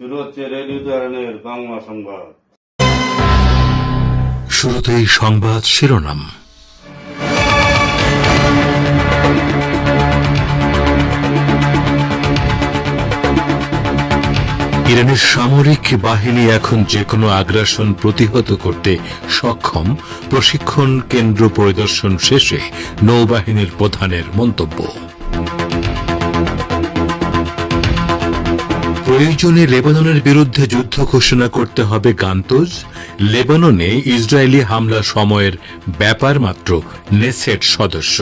শুরু হচ্ছে রেডিও তেহরানের বাংলা সংবাদ। শুরুতেই সংবাদ শিরোনাম। ইরানের সামরিক বাহিনী এখন যেকোনো আগ্রাসন প্রতিহত করতে সক্ষম, প্রশিক্ষণ কেন্দ্র পরিদর্শন শেষে নৌবাহিনীর প্রধানের মন্তব্য। প্রয়োজনে লেবাননের বিরুদ্ধে যুদ্ধ ঘোষণা করতে হবে গান্তোজ। লেবাননে ইসরায়েলি হামলা সময়ের ব্যাপার মাত্র, নেসেট সদস্য।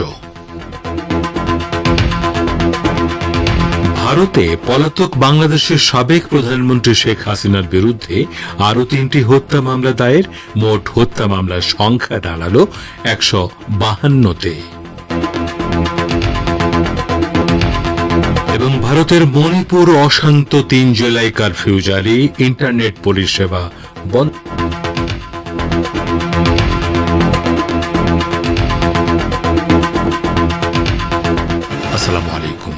ভারতে পলাতক বাংলাদেশের সাবেক প্রধানমন্ত্রী শেখ হাসিনার বিরুদ্ধে আরও 3টি হত্যা মামলা দায়ের, মোট হত্যা মামলার সংখ্যা দাঁড়াল 152-তে। এবং ভারতের মণিপুর অশান্ত 3 জেলায় কারফিউ জারি, ইন্টারনেট পরিষেবা বন্ধ। আসসালামু আলাইকুম।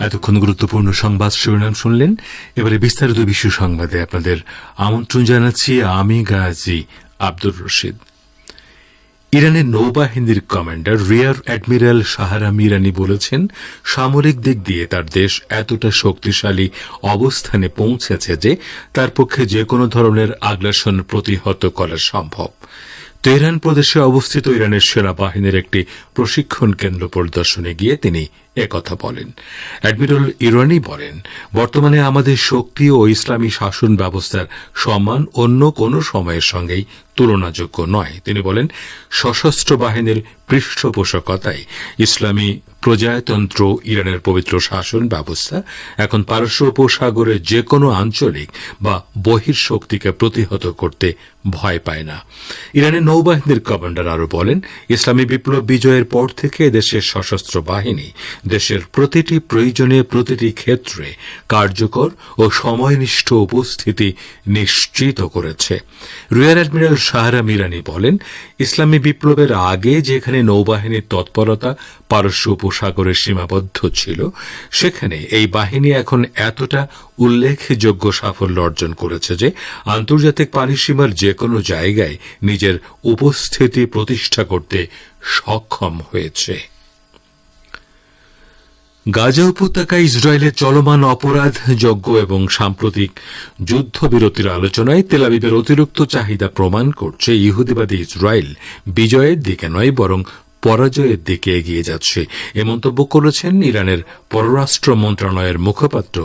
এতক্ষণ গুরুত্বপূর্ণ সংবাদ শিরোনাম শুনলেন। এবারে বিস্তারিত বিশ্ব সংবাদে আপনাদের আমন্ত্রণ জানাচ্ছি। আমি গাজী আব্দুর রশিদ। ইরানের নৌবাহিনীর কমান্ডার রিয়ার অ্যাডমিরাল শাহরাম ইরানি বলেছেন, সামরিক দিক দিয়ে তার দেশ এতটা শক্তিশালী অবস্থানে পৌঁছেছে যে তার পক্ষে যেকোনো ধরনের আগ্রাসন প্রতিহত করা সম্ভব। তেহরান প্রদেশে অবস্থিত ইরানের সেনাবাহিনীর একটি প্রশিক্ষণ কেন্দ্র পরিদর্শনে গিয়ে তিনি একথা বলেন। অ্যাডমিরাল ইরানি বলেন, বর্তমানে আমাদের শক্তি ও ইসলামী শাসন ব্যবস্থার সম্মান অন্য কোনো সময়ের সঙ্গেই তুলনাযোগ্য নয়। তিনি বলেন, সশস্ত্র বাহিনীর পৃষ্ঠপোষকতায় ইসলামী প্রজাতন্ত্র ইরানের পবিত্র শাসন ব্যবস্থা এখন পারস্য উপসাগরের যে কোনো আঞ্চলিক বা বহির্শক্তিকে প্রতিহত করতে ভয় পায় না। ইরানের নৌবাহিনীর কমান্ডার আরও বলেন, ইসলামী বিপ্লব বিজয়ের পর থেকে দেশের সশস্ত্র বাহিনী দেশের প্রতিটি প্রয়োজনে প্রতিটি ক্ষেত্রে কার্যকর ও সময়নিষ্ঠ উপস্থিতি নিশ্চিত করেছে। রিয়ার অ্যাডমিরাল শাহরাম ইরানি বলেন, ইসলামী বিপ্লবের আগে যেখানে নৌবাহিনীর তৎপরতা পারস্য উপসাগরে সীমাবদ্ধ ছিল, সেখানে এই বাহিনী এখন এতটা উল্লেখযোগ্য সাফল্য অর্জন করেছে যে আন্তর্জাতিক পানিসীমার যে কোনো জায়গায় নিজের উপস্থিতি প্রতিষ্ঠা করতে সক্ষম হয়েছে। গাজা উপত্যকায় ইসরায়েলের চলমান অপরাধযজ্ঞ এবং সাম্প্রতিক যুদ্ধবিরতির আলোচনায় তেল আবিবের অতিরিক্ত চাহিদা প্রমাণ করছে ইহুদিবাদী ইসরায়েল বিজয়ের দিকে নয় বরং পরাজয়ের দিকে এগিয়ে যাচ্ছে। এ মন্তব্য করেছেন ইরানের পররাষ্ট্র মন্ত্রণালয়ের মুখপাত্র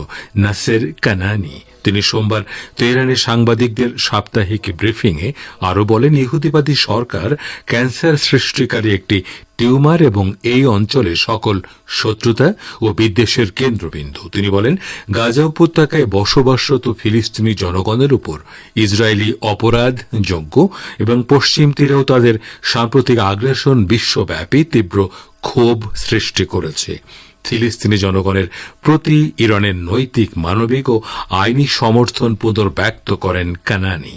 নাসের কানানি। তিনি সোমবার তেহরানে সাংবাদিকদের সাপ্তাহিক ব্রিফিংয়ে আরও বলেন, ইহুদিবাদী সরকার ক্যান্সার সৃষ্টিকারী একটি টিউমার এবং এই অঞ্চলে সকল শত্রুতা ও বিদ্বেষের কেন্দ্রবিন্দু। তিনি বলেন, গাজা উপত্যকায় বসবাসরত ফিলিস্তিনি জনগণের উপর ইসরায়েলি অপরাধযোগ্য এবং পশ্চিম তীরেও তাদের সাম্প্রতিক আগ্রাসন বিশ্বব্যাপী তীব্র ক্ষোভ সৃষ্টি করেছে। ফিলিস্তিনি জনগণের প্রতি ইরানের নৈতিক, মানবিক ও আইনি সমর্থন পুনর্ব্যক্ত করেন কানানি।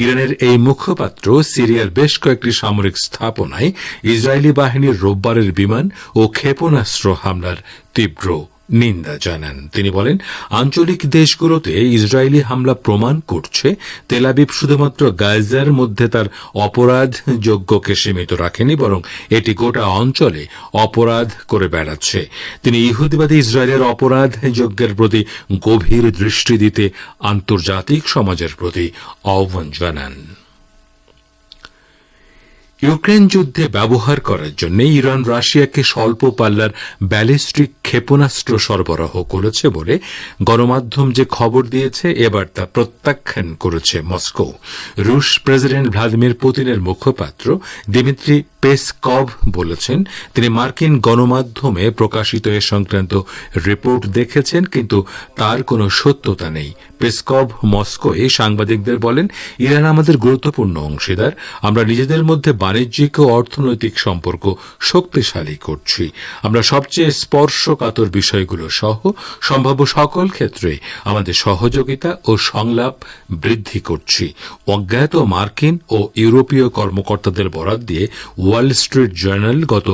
ইরানের এই মুখপাত্র সিরিয়ার বেশ কয়েকটি সামরিক স্থাপনায় ইসরায়েলি বাহিনীর রোববারের বিমান ও ক্ষেপণাস্ত্র হামলার তীব্র নিন্দা জানান। তিনি বলেন, আঞ্চলিক দেশগুলোতে ইসরায়েলি হামলা প্রমাণ করছে তেল আবিব শুধুমাত্র গাজার মধ্যে তার অপরাধযোগ্যকে সীমিত রাখেনি, বরং এটি গোটা অঞ্চলে অপরাধ করে বেড়াচ্ছে। তিনি ইহুদিবাদী ইসরায়েলের অপরাধযজ্ঞের প্রতি গভীর দৃষ্টি দিতে আন্তর্জাতিক সমাজের প্রতি আহ্বান জানান। ইউক্রেন যুদ্ধে ব্যবহার করার জন্য ইরান রাশিয়াকে স্বল্প পাল্লার ব্যালিস্টিক ক্ষেপণাস্ত্র সরবরাহ করেছে বলে গণমাধ্যম যে খবর দিয়েছে, এবার তা প্রত্যাখ্যান করেছে মস্কো। রুশ প্রেসিডেন্ট ভ্লাদিমির পুতিনের মুখপাত্র দিমিত্রি পেসকভ বলেছেন, তিনি মার্কিন গণমাধ্যমে প্রকাশিত এ সংক্রান্ত রিপোর্ট দেখেছেন, কিন্তু তার কোনো সত্যতা নেই। পেসকভ মস্কোয় সাংবাদিকদের বলেন, ইরান আমাদের গুরুত্বপূর্ণ অংশীদার। আমরা নিজেদের মধ্যে বাণিজ্যিক ও অর্থনৈতিক সম্পর্ক শক্তিশালী করছি। আমরা সবচেয়ে স্পর্শকাতর বিষয়গুলো সহ সম্ভাব্য সকল ক্ষেত্রে আমাদের সহযোগিতা ও সংলাপ বৃদ্ধি করছি। অজ্ঞাত মার্কিন ও ইউরোপীয় কর্মকর্তাদের বরাত দিয়ে ওয়াল স্ট্রিট জার্নাল গত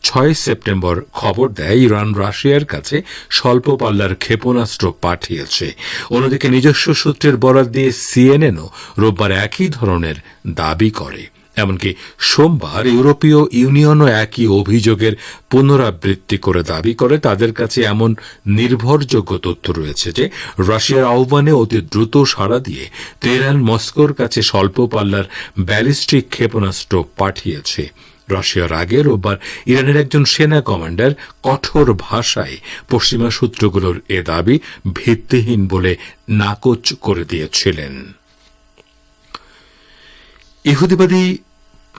6 সেপ্টেম্বর খবর দেয়, ইরান রাশিয়ার কাছে স্বল্প পাল্লার ক্ষেপণাস্ত্র পাঠিয়েছে। অন্যদিকে নিজস্ব সূত্রের বরাত দিয়ে সিএনএনও রোববার একই ধরনের দাবি করে। এমনকি সোমবার ইউরোপীয় ইউনিয়নও একই অভিযোগের পুনরাবৃত্তি করে দাবি করে তাদের কাছে এমন নির্ভরযোগ্য তথ্য রয়েছে যে রাশিয়ার আহ্বানে অতি দ্রুত সাড়া দিয়ে তেহরান মস্কোর কাছে স্বল্প পাল্লার ব্যালিস্টিক ক্ষেপণাস্ত্র পাঠিয়েছে। রাশিয়ার আগে রোববার ইরানের একজন সেনা কমান্ডার কঠোর ভাষায় পশ্চিমা সূত্রগুলোর এ দাবি ভিত্তিহীন বলে নাকচ করে দিয়েছিলেন। ইহুদিবাদী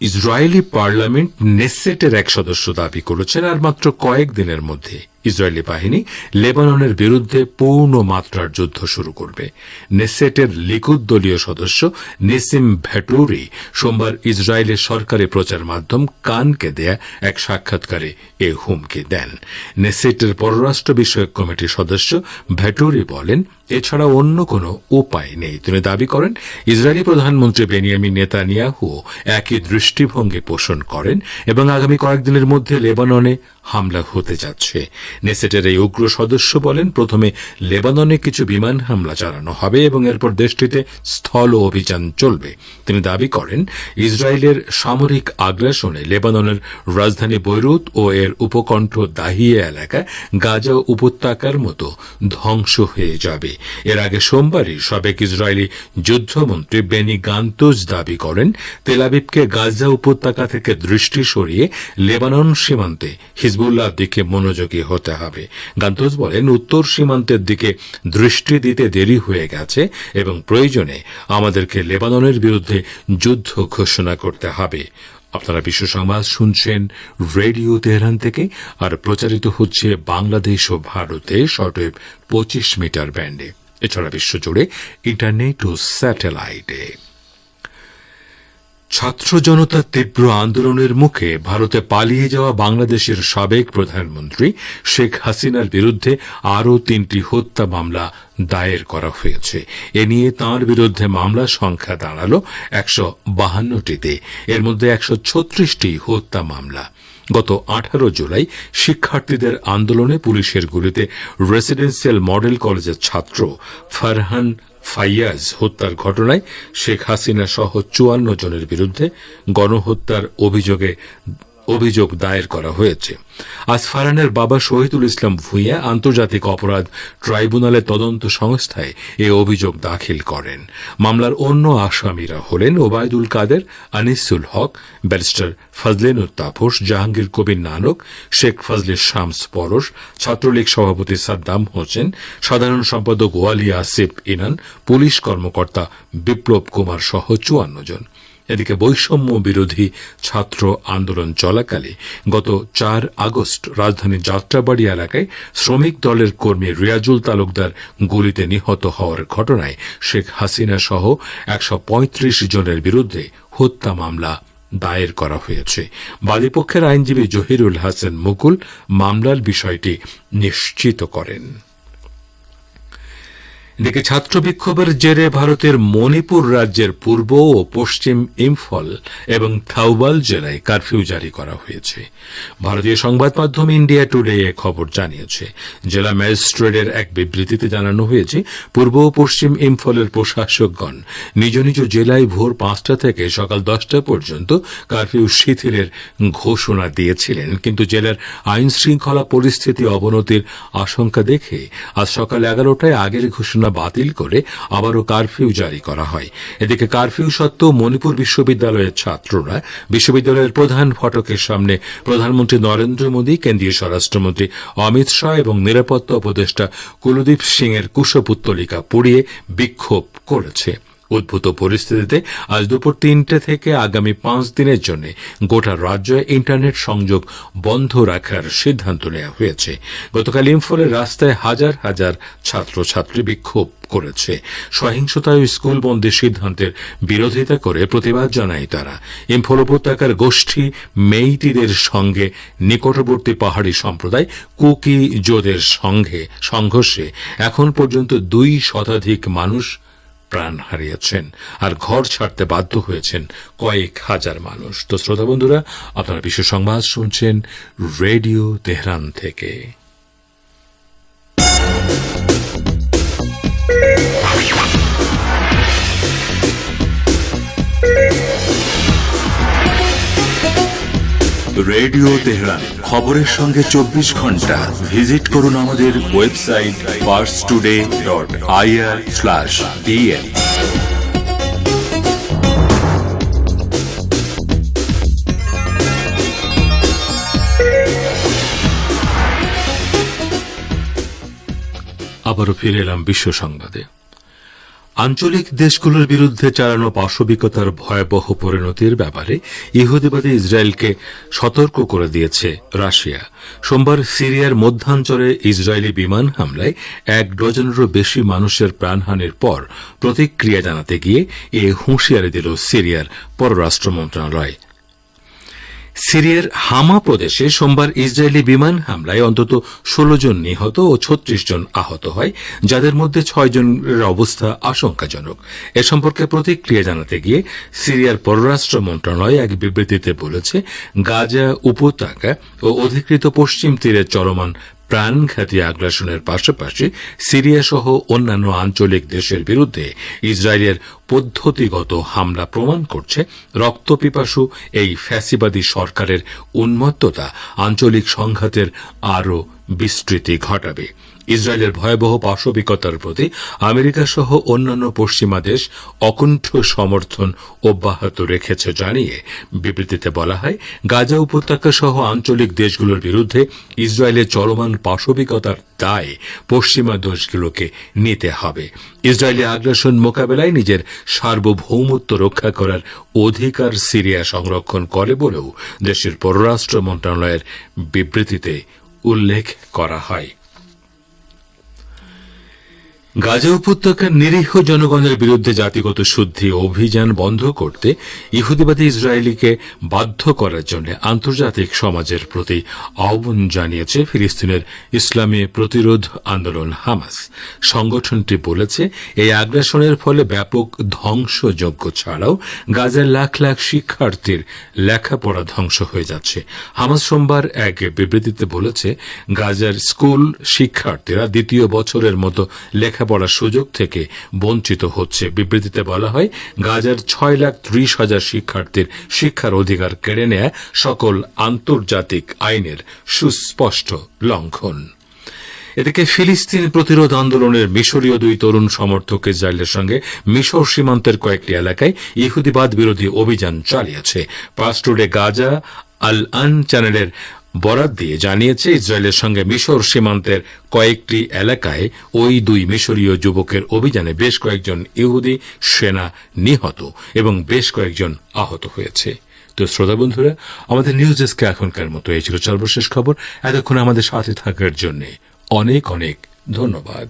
ইসরায়েলি পার্লামেন্ট নেসেটের এক সদস্য দাবি করেছেন আর মাত্র কয়েকদিনের মধ্যে ইসরায়েলি বাহিনী লেবাননের বিরুদ্ধে পূর্ণ মাত্রার যুদ্ধ শুরু করবে। নেসেটের লিকুদ দলীয় সদস্য নেসিম ভ্যাটুরি সোমবার ইসরায়েলের সরকারি প্রচার মাধ্যম কানকে দেয়া এক সাক্ষাৎকারে এ হুমকি দেন। নেসেটের পররাষ্ট্র বিষয়ক কমিটির সদস্য ভ্যাটুরি বলেন, এছাড়া অন্য কোনো উপায় নেই। তিনি দাবি করেন, ইসরায়েলি প্রধানমন্ত্রী বেনিয়ামিন নেতানিয়াহু একই দৃষ্টিভঙ্গি পোষণ করেন এবং আগামী কয়েকদিনের মধ্যে লেবাননে হামলা হতে যাচ্ছে। নেসেটের এই উগ্র সদস্য বলেন, প্রথমে লেবাননে কিছু বিমান হামলা চালানো হবে এবং এরপর দেশটিতে স্থল অভিযান চলবে। তিনি দাবি করেন, ইসরায়েলের সামরিক আগ্রাসনে লেবাননের রাজধানী বৈরুত ও এর উপকণ্ঠ দাহিয়া এলাকা গাজা উপত্যকার মতো ধ্বংস হয়ে যাবে। এর আগে সোমবারই সাবেক ইসরায়েলি যুদ্ধমন্ত্রী বেনি গান্তোজ দাবি করেন, তেল আবিবকে গাজা উপত্যকা থেকে দৃষ্টি সরিয়ে লেবানন সীমান্তে হিজবুল্লাহর দিকে মনোযোগী হতে হবে। গান্তোজ বলেন, উত্তর সীমান্তের দিকে দৃষ্টি দিতে দেরি হয়ে গেছে এবং প্রয়োজনে আমাদেরকে লেবাননের বিরুদ্ধে যুদ্ধ ঘোষণা করতে হবে। আপনারা বিশ্ব সংবাদ শুনছেন রেডিও তেহরান থেকে, আর প্রচারিত হচ্ছে বাংলাদেশ ও ভারতে শর্টওয়েভ 25 মিটার ব্যান্ডে, এছাড়া বিশ্বজুড়ে ইন্টারনেট ও স্যাটেলাইটে। ছাত্র জনতার তীব্র আন্দোলনের মুখে ভারতে পালিয়ে যাওয়া বাংলাদেশের সাবেক প্রধানমন্ত্রী শেখ হাসিনার বিরুদ্ধে আরও 3টি হত্যা মামলা দায়ের করা হয়েছে। এ নিয়ে তাঁর বিরুদ্ধে মামলার সংখ্যা দাঁড়াল 152টিতে। এর মধ্যে 136টি হত্যা মামলা। গত 18 জুলাই শিক্ষার্থীদের আন্দোলনে পুলিশের গুলিতে রেসিডেন্সিয়াল মডেল কলেজের ছাত্র ফারহান ফাইয়াজ হত্যার ঘটনায় শেখ হাসিনা সহ 54 জনের বিরুদ্ধে গণহত্যার অভিযোগ দায়ের করা হয়েছে। আজ ফারহানের বাবা শহীদুল ইসলাম ভূঁইয়া আন্তর্জাতিক অপরাধ ট্রাইব্যুনালের তদন্ত সংস্থায় এ অভিযোগ দাখিল করেন। মামলার অন্য আসামিরা হলেন ওবায়দুল কাদের, আনিসুল হক, ব্যারিস্টার ফজলেনুর তাপস, জাহাঙ্গীর কবির নানক, শেখ ফজলে শামস পরশ, ছাত্রলীগ সভাপতি সাদ্দাম হোসেন, সাধারণ সম্পাদক ওয়ালি আসিফ ইনান, পুলিশ কর্মকর্তা বিপ্লব কুমার সহ 54 জন। এদিকে বৈষম্য বিরোধী ছাত্র আন্দোলন চলাকালে গত 4 আগস্ট রাজধানীর যাত্রাবাড়ি এলাকায় শ্রমিক দলের কর্মী রিয়াজুল তালুকদার গুলিতে নিহত হওয়ার ঘটনায় শেখ হাসিনা সহ 135 জনের বিরুদ্ধে হত্যা মামলা দায়ের করা হয়েছে। বাদীপক্ষের আইনজীবী জহিরুল হাসান মুকুল মামলার বিষয়টি নিশ্চিত করেন। এদিকে ছাত্র বিক্ষোভের জেরে ভারতের মণিপুর রাজ্যের পূর্ব ও পশ্চিম ইম্ফল এবং থাউবাল জেলায় কারফিউ জারি করা হয়েছে। ভারতীয় সংবাদ মাধ্যম ইন্ডিয়া টুডে এ খবর জানিয়েছে। জেলা ম্যাজিস্ট্রেটের এক বিবৃতিতে জানানো হয়েছে, পূর্ব ও পশ্চিম ইম্ফলের প্রশাসকগণ নিজ নিজ জেলায় ভোর 5টা থেকে সকাল 10টা পর্যন্ত কারফিউ শিথিলের ঘোষণা দিয়েছিলেন, কিন্তু জেলার আইন শৃঙ্খলা পরিস্থিতি অবনতির আশঙ্কা দেখে আজ সকাল 11টায় আগের ঘোষণা বাতিল করে আবারও কারফিউ জারি করা হয়। এদিকে কারফিউ সত্ত্বেও মণিপুর বিশ্ববিদ্যালয়ের ছাত্ররা বিশ্ববিদ্যালয়ের প্রধান ফটকের সামনে প্রধানমন্ত্রী নরেন্দ্র মোদী, কেন্দ্রীয় স্বরাষ্ট্রমন্ত্রী অমিত শাহ এবং নিরাপত্তা উপদেষ্টা কুলদীপ সিং এর কুশপুত্তলিকা পুড়িয়ে বিক্ষোভ করেছে। উদ্ভূত পরিস্থিতিতে আজ দুপুর 3টে থেকে আগামী 5 দিনের জন্য গোটা রাজ্যে ইন্টারনেট সংযোগ বন্ধ রাখার সিদ্ধান্ত নেওয়া হয়েছে। গতকাল ইম্ফলের রাস্তায় হাজার হাজার ছাত্রছাত্রী বিক্ষোভ করেছে। সহিংসতা ও স্কুল বন্ধের সিদ্ধান্তের বিরোধিতা করে প্রতিবাদ জানায় তারা। ইম্ফল উপত্যকার গোষ্ঠী মেইতিদের সঙ্গে নিকটবর্তী পাহাড়ি সম্প্রদায় কুকি জোদের সংঘর্ষে এখন পর্যন্ত 2 শতাধিক মানুষ প্রাণ হারিয়েছেন আর ঘর ছাড়তে বাধ্য হয়েছেন কয়েক হাজার মানুষ। তো শ্রোতা বন্ধুরা, আপনারা বিশ্ব সংবাদ শুনছেন রেডিও তেহরান থেকে। রেডিও তেহরান, খবরের সঙ্গে 24 ঘন্টা। ভিজিট করুন আমাদের ওয়েবসাইট parstoday.ir/tn। আবারও ফিরে এলাম বিশ্ব সংবাদে। আঞ্চলিক দেশগুলোর বিরুদ্ধে চালানো পাশবিকতার ভয়াবহ পরিণতির ব্যাপারে ইহুদিবাদী ইসরায়েলকে সতর্ক করে দিয়েছে রাশিয়া। সোমবার সিরিয়ার মধ্যাঞ্চলে ইসরায়েলি বিমান হামলায় 1 ডজনেরও বেশি মানুষের প্রাণহানির পর প্রতিক্রিয়া জানাতে গিয়ে এ হুঁশিয়ারি দিল সিরিয়ার পররাষ্ট্র মন্ত্রণালয়। সিরিয়ার হামা প্রদেশে সোমবার ইসরায়েলি বিমান হামলায় অন্তত 16 জন নিহত ও 36 জন আহত হয়, যাদের মধ্যে 6 জনের অবস্থা আশঙ্কাজনক। এ সম্পর্কে প্রতিক্রিয়া জানাতে গিয়ে সিরিয়ার পররাষ্ট্র মন্ত্রণালয় এক বিবৃতিতে বলেছে, গাজা উপত্যকা ও অধিকৃত পশ্চিম তীরে চলমান প্রাণঘাতী আগ্রাসনের পাশাপাশি সিরিয়া সহ অন্যান্য আঞ্চলিক দেশের বিরুদ্ধে ইসরায়েলের পদ্ধতিগত হামলা প্রমাণ করছে রক্তপিপাসু এই ফ্যাসিবাদী সরকারের উন্মত্ততা আঞ্চলিক সংঘাতের আরও বিস্তৃতি ঘটাবে। ইসরায়েলের ভয়াবহ পাশবিকতার প্রতি আমেরিকা সহ অন্যান্য পশ্চিমা দেশ অকুণ্ঠ সমর্থন অব্যাহত রেখেছে জানিয়ে বিবৃতিতে বলা হয়, গাজা উপত্যকা সহ আঞ্চলিক দেশগুলোর বিরুদ্ধে ইসরায়েলের চলমান পাশবিকতার দায় পশ্চিমা দেশগুলোকে নিতে হবে। ইসরায়েলি আগ্রাসন মোকাবেলায় নিজের সার্বভৌমত্ব রক্ষা করার অধিকার সিরিয়া সংরক্ষণ করে বলেও দেশের পররাষ্ট্র মন্ত্রণালয়ের বিবৃতিতে উল্লেখ করা হয়। গাজা উপত্যকার নিরীহ জনগণের বিরুদ্ধে জাতিগত শুদ্ধি অভিযান বন্ধ করতে ইহুদিবাদী ইসরায়েলিকে বাধ্য করার জন্য আন্তর্জাতিক সমাজের প্রতি আহ্বান জানিয়েছে ফিলিস্তিনের ইসলামী প্রতিরোধ আন্দোলন হামাস। সংগঠনটি বলেছে, এই আগ্রাসনের ফলে ব্যাপক ধ্বংসযজ্ঞ ছাড়াও গাজার লাখ লাখ শিক্ষার্থীর লেখাপড়া ধ্বংস হয়ে যাচ্ছে। হামাস সোমবার এক বিবৃতিতে বলেছে, গাজার স্কুল শিক্ষার্থীরা দ্বিতীয় বছরের মতো লেখাপড়ার সুযোগ থেকে বঞ্চিত হচ্ছে। বিবৃতিতে বলা হয়, গাজার 6,30,000 শিক্ষার্থীর শিক্ষার অধিকার কেড়ে নেয়া সকল আন্তর্জাতিক আইনের সুস্পষ্ট লঙ্ঘন। এদিকে ফিলিস্তিন প্রতিরোধ আন্দোলনের মিশরীয় 2 তরুণ সমর্থক ইসরায়েলের সঙ্গে মিশর সীমান্তের কয়েকটি এলাকায় ইহুদিবাদ বিরোধী অভিযান চালিয়েছে। পাস্টুডে গাজা আল আন চ্যানেলের বরাত দিয়ে জানিয়েছে, ইসরায়েলের সঙ্গে মিশর সীমান্তের কয়েকটি এলাকায় ওই 2 মিশরীয় যুবকের অভিযানে বেশ কয়েকজন ইহুদি সেনা নিহত এবং বেশ কয়েকজন আহত হয়েছে। তো শ্রোতা বন্ধুরা, আমাদের নিউজ ডেস্কে এখনকার মতো এই ছিল সর্বশেষ খবর। এতক্ষণ আমাদের সাথে থাকার জন্য অনেক অনেক ধন্যবাদ।